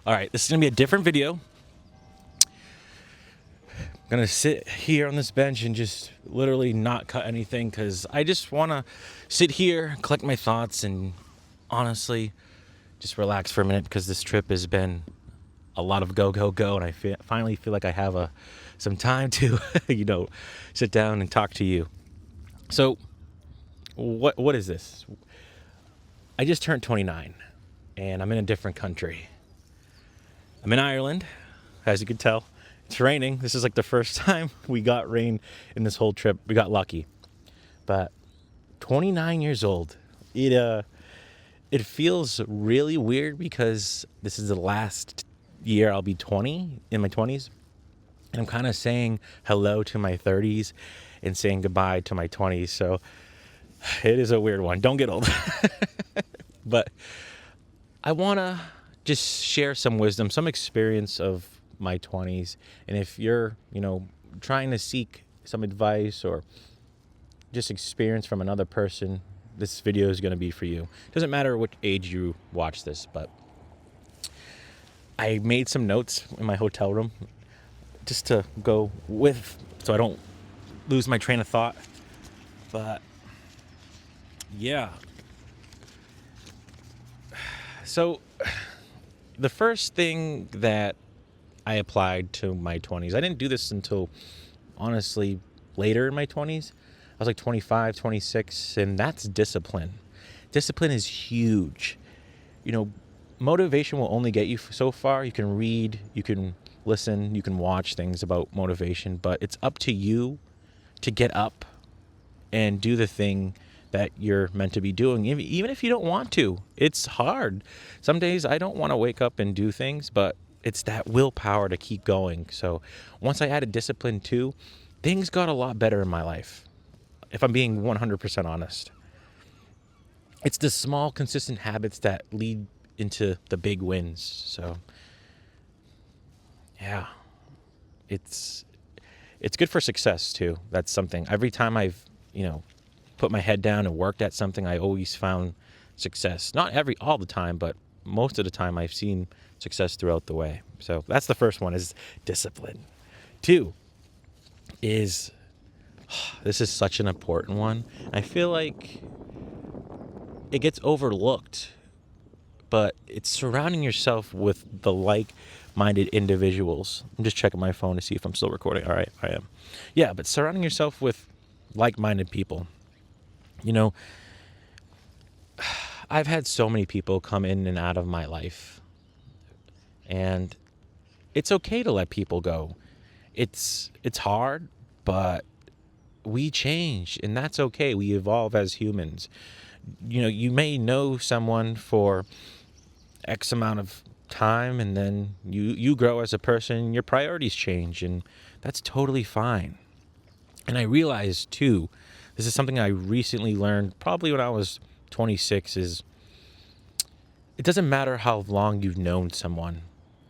All right, this is gonna be a different video. I'm gonna sit here on this bench and just literally not cut anything because I just wanna sit here, collect my thoughts, and honestly just relax for a minute because this trip has been a lot of go, go, go, and I finally feel like I have some time to, sit down and talk to you. So, what is this? I just turned 29, and I'm in a different country. I'm in Ireland, as you can tell. It's raining. This is like the first time we got rain in this whole trip. We got lucky. But 29 years old. It feels really weird because this is the last year I'll be 20, in my 20s. And I'm kind of saying hello to my 30s and saying goodbye to my 20s. So it is a weird one. Don't get old. But I want to just share some wisdom, some experience of my 20s. And if you're, trying to seek some advice or just experience from another person, this video is going to be for you. Doesn't matter what age you watch this, but I made some notes in my hotel room just to go with, so I don't lose my train of thought. But yeah. So the first thing that I applied to my 20s, I didn't do this until honestly later in my 20s. I was like 25, 26, and that's discipline. Discipline is huge. Motivation will only get you so far. You can read, you can listen, you can watch things about motivation, but it's up to you to get up and do the thing that you're meant to be doing, even if you don't want to. It's hard. Some days I don't want to wake up and do things, but it's that willpower to keep going. So once I added discipline too, things got a lot better in my life, if I'm being 100% honest. It's the small, consistent habits that lead into the big wins. So yeah, it's good for success too. That's something. Every time I've, put my head down and worked at something, I always found success. Not all the time, but most of the time I've seen success throughout the way. So that's the first one, is discipline. 2 is, this is such an important one. I feel like it gets overlooked, but it's surrounding yourself with the like-minded individuals. I'm just checking my phone to see if I'm still recording. All right, I am. Yeah, but surrounding yourself with like-minded people. I've had so many people come in and out of my life, and it's okay to let people go. It's hard, but we change, and that's okay. We evolve as humans. You may know someone for X amount of time, and then you grow as a person, your priorities change, and that's totally fine. And I realized too, this is something I recently learned, probably when I was 26, is it doesn't matter how long you've known someone.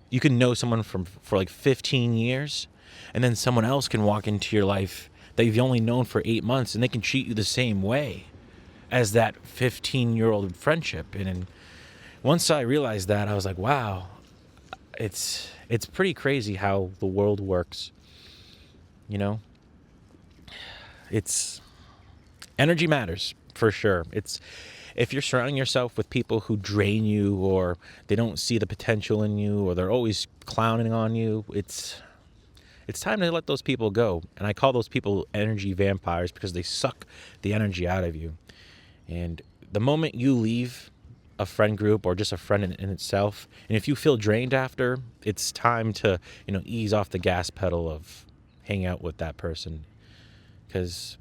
You can know someone for like 15 years, and then someone else can walk into your life that you've only known for 8 months, and they can treat you the same way as that 15-year-old friendship. And once I realized that, I was like, wow, it's pretty crazy how the world works. It's energy matters for sure. If you're surrounding yourself with people who drain you, or they don't see the potential in you, or they're always clowning on you, it's time to let those people go. And I call those people energy vampires because they suck the energy out of you. And the moment you leave a friend group, or just a friend in itself, and if you feel drained after, it's time to ease off the gas pedal of hanging out with that person. Because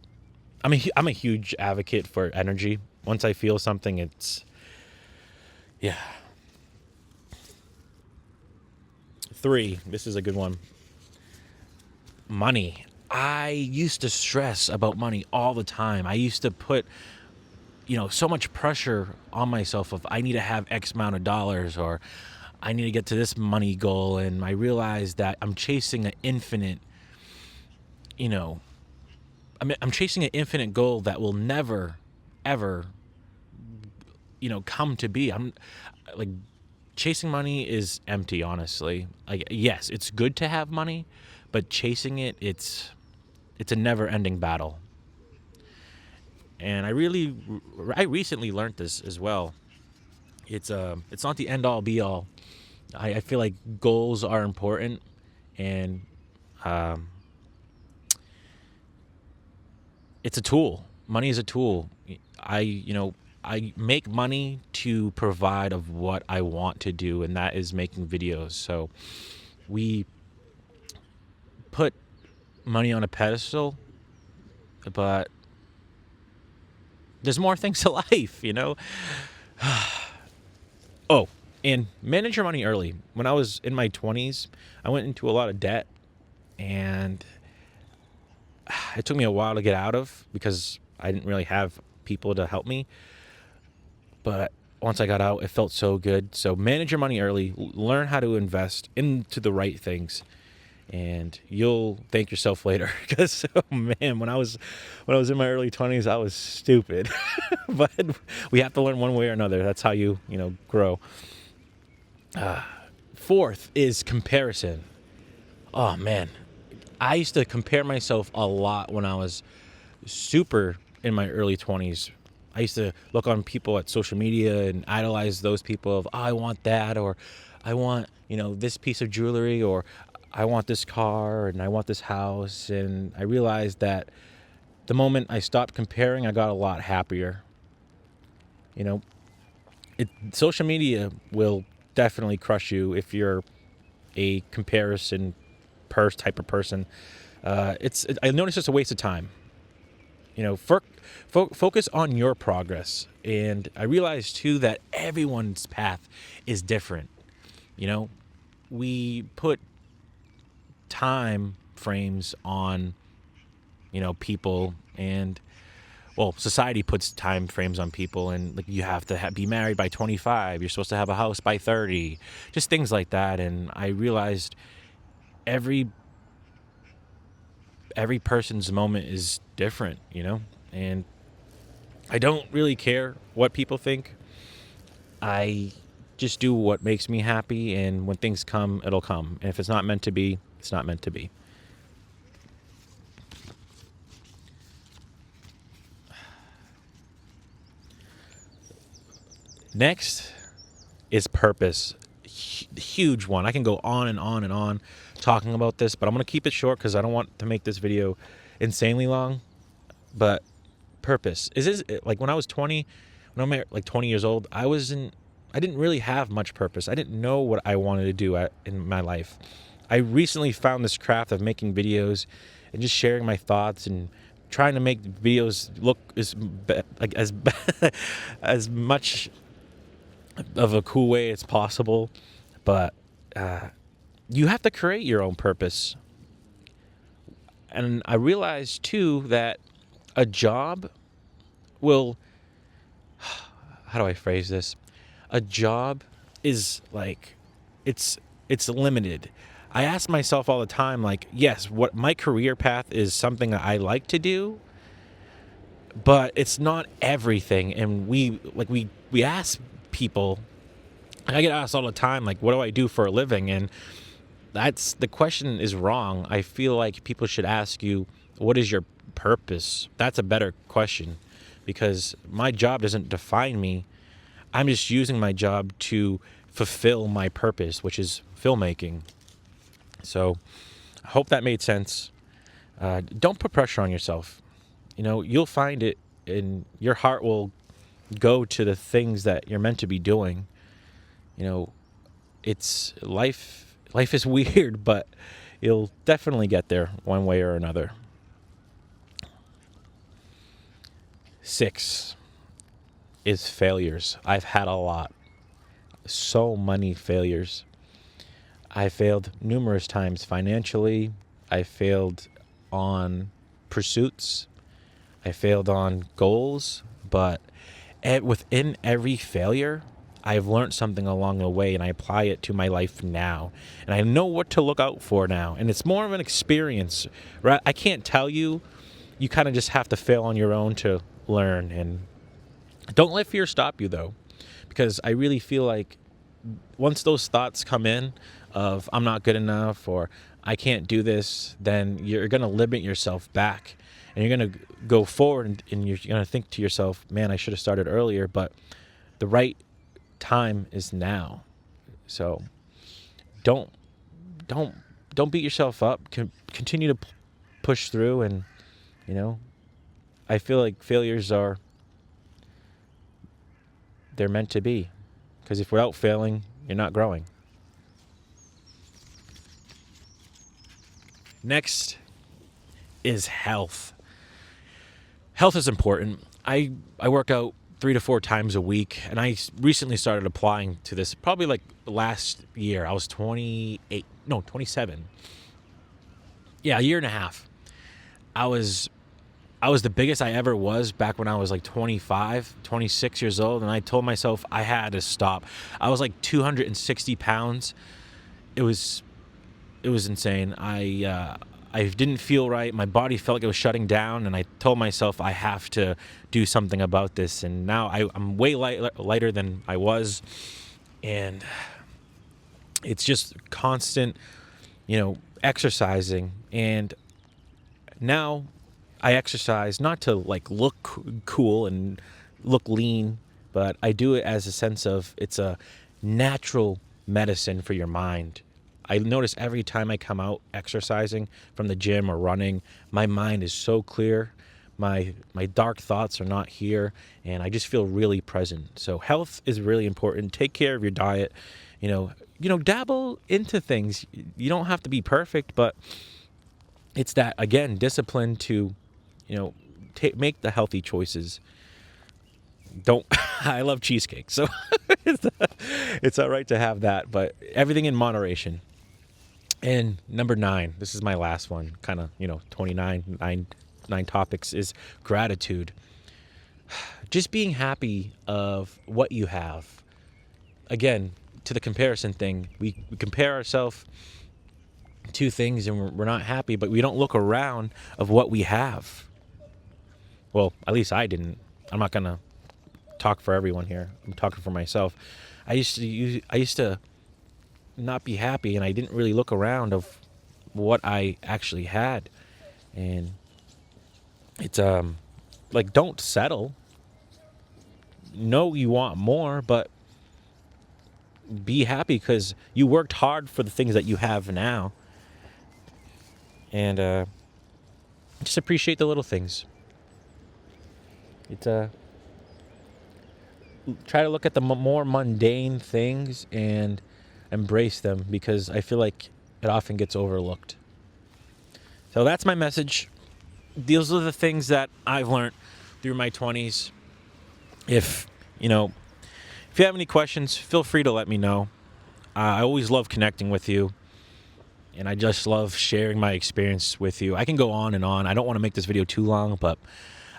I'm a huge advocate for energy. Once I feel something, yeah. 3, this is a good one. Money. I used to stress about money all the time. I used to put, so much pressure on myself of, I need to have X amount of dollars, or I need to get to this money goal. And I realized that I'm chasing an infinite, I'm chasing an infinite goal that will never, ever, come to be. I'm like chasing money is empty, honestly. Like, yes, it's good to have money, but chasing it, it's a never-ending battle. And I recently learned this as well. It's not the end all be all. I feel like goals are important, and um, it's a tool. Money is a tool. I make money to provide of what I want to do, and that is making videos. So we put money on a pedestal, but there's more things to life, Oh, and manage your money early. When I was in my 20s, I went into a lot of debt, and it took me a while to get out of because I didn't really have people to help me. But once I got out, it felt so good. So manage your money early. Learn how to invest into the right things, and you'll thank yourself later. Because, oh man, when I was in my early 20s, I was stupid. But we have to learn one way or another. That's how you grow. Fourth is comparison. Oh man, I used to compare myself a lot when I was super in my early 20s. I used to look on people at social media and idolize those people of, oh, I want that, or I want, this piece of jewelry, or I want this car, and I want this house. And I realized that the moment I stopped comparing, I got a lot happier. Social media will definitely crush you if you're a comparison type of person. I notice it's a waste of time. Focus on your progress. And I realized too that everyone's path is different. We put time frames on, people, and society puts time frames on people, and like you have to be married by 25. You're supposed to have a house by 30, just things like that. And I realized every person's moment is different, and I don't really care what people think. I just do what makes me happy, and when things come, it'll come. And if it's not meant to be, it's not meant to be. Next is purpose. Huge one. I can go on and on and on talking about this, but I'm going to keep it short because I don't want to make this video insanely long. But purpose is like when I was 20, when I'm like 20 years old, I didn't really have much purpose. I didn't know what I wanted to do in my life. I recently found this craft of making videos and just sharing my thoughts and trying to make videos look as much of a cool way as possible. But you have to create your own purpose. And I realized too that a job will, how do I phrase this? A job is like, it's limited. I ask myself all the time, like, yes, what my career path is something that I like to do, but it's not everything. And we ask people, I get asked all the time, like, what do I do for a living? And the question is wrong. I feel like people should ask you, what is your purpose? That's a better question, because my job doesn't define me. I'm just using my job to fulfill my purpose, which is filmmaking. So I hope that made sense. Don't put pressure on yourself. You'll find it, and your heart will go to the things that you're meant to be doing. It's life is weird, but you'll definitely get there one way or another. 6 is failures. I've had a lot. So many failures. I failed numerous times financially. I failed on pursuits. I failed on goals. But within every failure, I've learned something along the way, and I apply it to my life now. And I know what to look out for now. And it's more of an experience, right? I can't tell you. You kind of just have to fail on your own to learn. And don't let fear stop you, though, because I really feel like once those thoughts come in of I'm not good enough or I can't do this, then you're going to limit yourself back, and you're going to go forward, and you're going to think to yourself, man, I should have started earlier, but the right time is now. So don't don't beat yourself up. Continue to push through, and I feel like failures they're meant to be, because if without failing, you're not growing. Next is health. Health is important. I work out 3 to 4 times a week, and I recently started applying to this probably like last year. I was 27. Yeah, a year and a half. I was the biggest I ever was back when I was like 25, 26 years old, and I told myself I had to stop. I was like 260 pounds. It was insane. I didn't feel right. My body felt like it was shutting down, and I told myself I have to do something about this. And now I'm way lighter than I was, and it's just constant, exercising. And now I exercise not to like look cool and look lean, but I do it as a sense of it's a natural medicine for your mind. I notice every time I come out exercising from the gym or running, my mind is so clear. My dark thoughts are not here, and I just feel really present. So health is really important. Take care of your diet. Dabble into things. You don't have to be perfect, but it's that, again, discipline to, make the healthy choices. I love cheesecake, so it's all right to have that, but everything in moderation. And number 9, this is my last one, kind of, 29, 9 topics, is gratitude. Just being happy of what you have. Again, to the comparison thing, we compare ourselves to things and we're not happy, but we don't look around of what we have. Well, at least I didn't. I'm not going to talk for everyone here. I'm talking for myself. I used to not be happy, and I didn't really look around of what I actually had. And it's like, don't settle. Know you want more, but be happy because you worked hard for the things that you have now. And just appreciate the little things. It's try to look at the more mundane things and embrace them, because I feel like it often gets overlooked. So that's my message. Those are the things that I've learned through my 20s. If you have any questions, feel free to let me know. I always love connecting with you, and I just love sharing my experience with you. I can go on and on. I don't want to make this video too long, but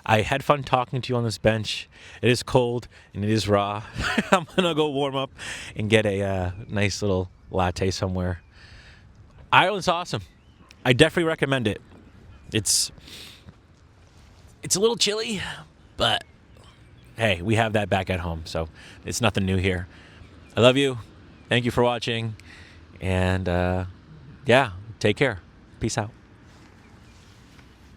I had fun talking to you on this bench. It is cold and it is raw. I'm going to go warm up and get a nice little latte somewhere. Ireland's awesome. I definitely recommend it. It's a little chilly, but hey, we have that back at home, so it's nothing new here. I love you. Thank you for watching. And take care. Peace out.